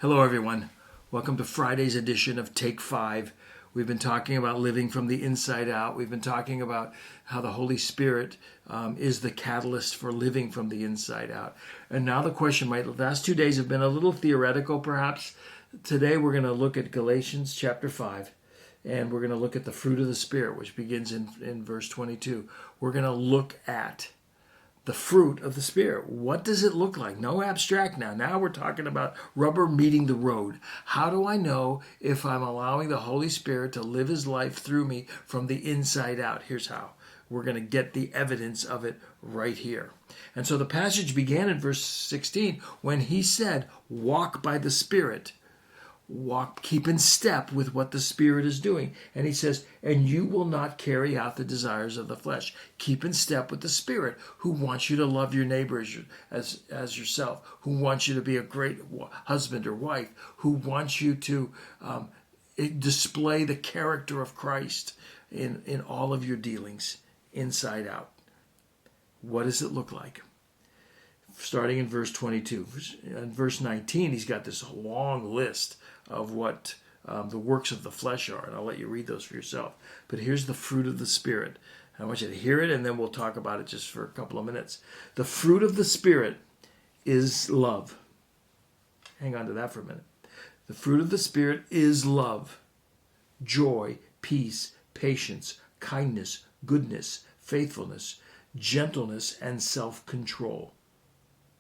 Hello, everyone. Welcome to Friday's edition of Take 5. We've been talking about living from the inside out. We've been talking about how the Holy Spirit is the catalyst for living from the inside out. And now the question, the last 2 days have been a little theoretical, perhaps. Today we're going to look at Galatians chapter 5, and we're going to look at the fruit of the Spirit, which begins in verse 22. We're going to look at the fruit of the Spirit. What does it look like? No abstract now. Now we're talking about rubber meeting the road. How do I know if I'm allowing the Holy Spirit to live his life through me from the inside out? Here's how. We're going to get the evidence of it right here. And so the passage began in verse 16 when he said, walk by the Spirit. Keep in step with what the Spirit is doing. And he says, and you will not carry out the desires of the flesh. Keep in step with the Spirit, who wants you to love your neighbor as yourself, who wants you to be a great husband or wife, who wants you to display the character of Christ in all of your dealings, inside out. What does it look like? Starting in verse 22. In verse 19, he's got this long list of what the works of the flesh are, and I'll let you read those for yourself. But here's the fruit of the Spirit. I want you to hear it, and then we'll talk about it just for a couple of minutes. The fruit of the Spirit is love. Hang on to that for a minute. The fruit of the Spirit is love, joy, peace, patience, kindness, goodness, faithfulness, gentleness, and self-control.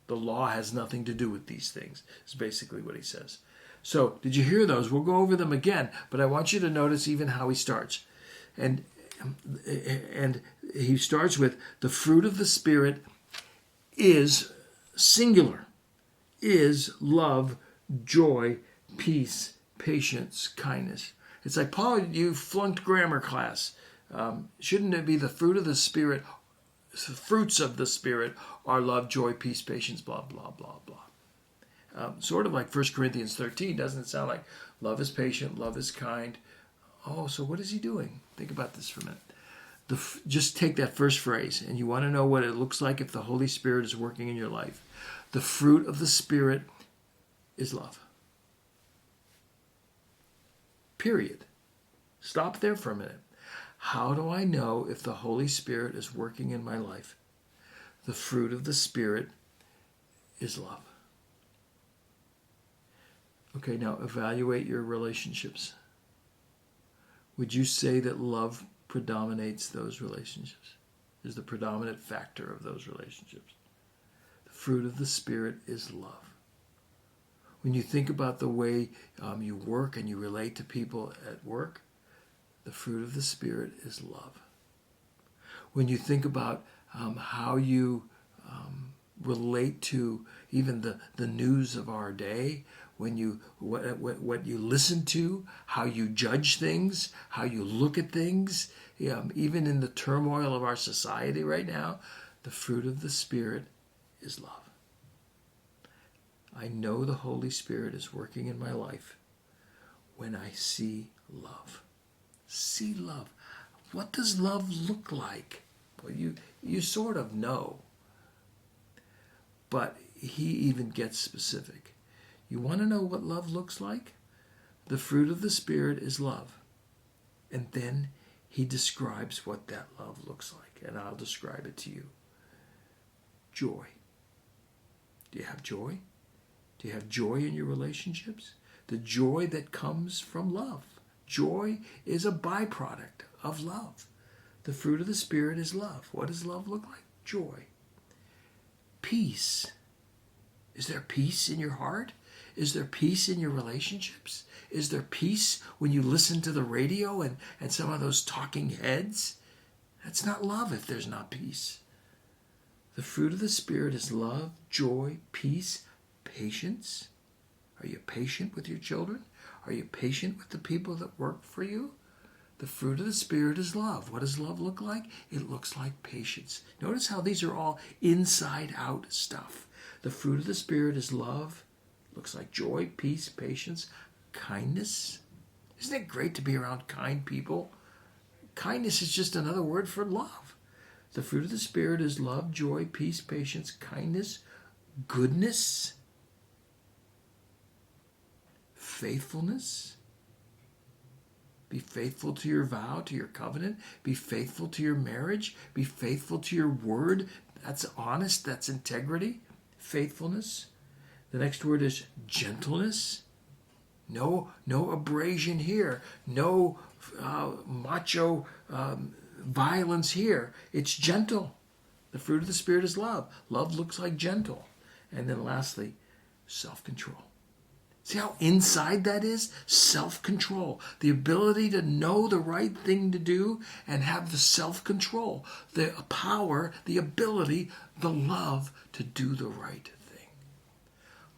The law has nothing to do with these things, is basically what he says. So, did you hear those? We'll go over them again, but I want you to notice even how he starts. And he starts with, the fruit of the Spirit is singular, is love, joy, peace, patience, kindness. It's like, Paul, you flunked grammar class. Shouldn't it be the fruit of the Spirit? Fruits of the Spirit are love, joy, peace, patience, blah, blah, blah, blah. Sort of like 1 Corinthians 13, doesn't it sound like love is patient, love is kind? Oh, so what is he doing? Think about this for a minute. Just take that first phrase, and you want to know what it looks like if the Holy Spirit is working in your life. The fruit of the Spirit is love. Period. Stop there for a minute. How do I know if the Holy Spirit is working in my life? The fruit of the Spirit is love. Okay, now evaluate your relationships. Would you say that love predominates those relationships? Is the predominant factor of those relationships? The fruit of the Spirit is love. When you think about the way you work and you relate to people at work, the fruit of the Spirit is love. When you think about how you relate to even the news of our day, when what you listen to, how you judge things, how you look at things, even in the turmoil of our society right now, the fruit of the Spirit is love. I know the Holy Spirit is working in my life when I see love. See love. What does love look like? Well, you sort of know. But he even gets specific. You want to know what love looks like? The fruit of the Spirit is love. And then he describes what that love looks like. And I'll describe it to you. Joy. Do you have joy? Do you have joy in your relationships? The joy that comes from love. Joy is a byproduct of love. The fruit of the Spirit is love. What does love look like? Joy. Peace. Is there peace in your heart? Is there peace in your relationships? Is there peace when you listen to the radio and some of those talking heads? That's not love if there's not peace. The fruit of the Spirit is love, joy, peace, patience. Are you patient with your children? Are you patient with the people that work for you? The fruit of the Spirit is love. What does love look like? It looks like patience. Notice how these are all inside out stuff. The fruit of the Spirit is love. Looks like joy, peace, patience, kindness. Isn't it great to be around kind people? Kindness is just another word for love. The fruit of the Spirit is love, joy, peace, patience, kindness, goodness. faithfulness. Be faithful to your vow, to your covenant. Be faithful to your marriage. Be faithful to your word. That's honest. That's integrity. Faithfulness. The next word is gentleness. No abrasion here. No macho violence here. It's gentle. The fruit of the Spirit is love. Love looks like gentle. And then lastly, self-control. See how inside that is? Self-control. The ability to know the right thing to do and have the self-control, the power, the ability, the love to do the right thing.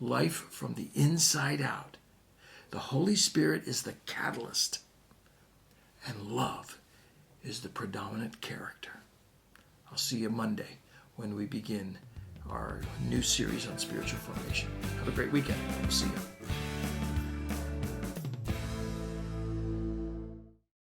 Life from the inside out. The Holy Spirit is the catalyst, and love is the predominant character. I'll see you Monday when we begin our new series on spiritual formation. Have a great weekend. We'll see you.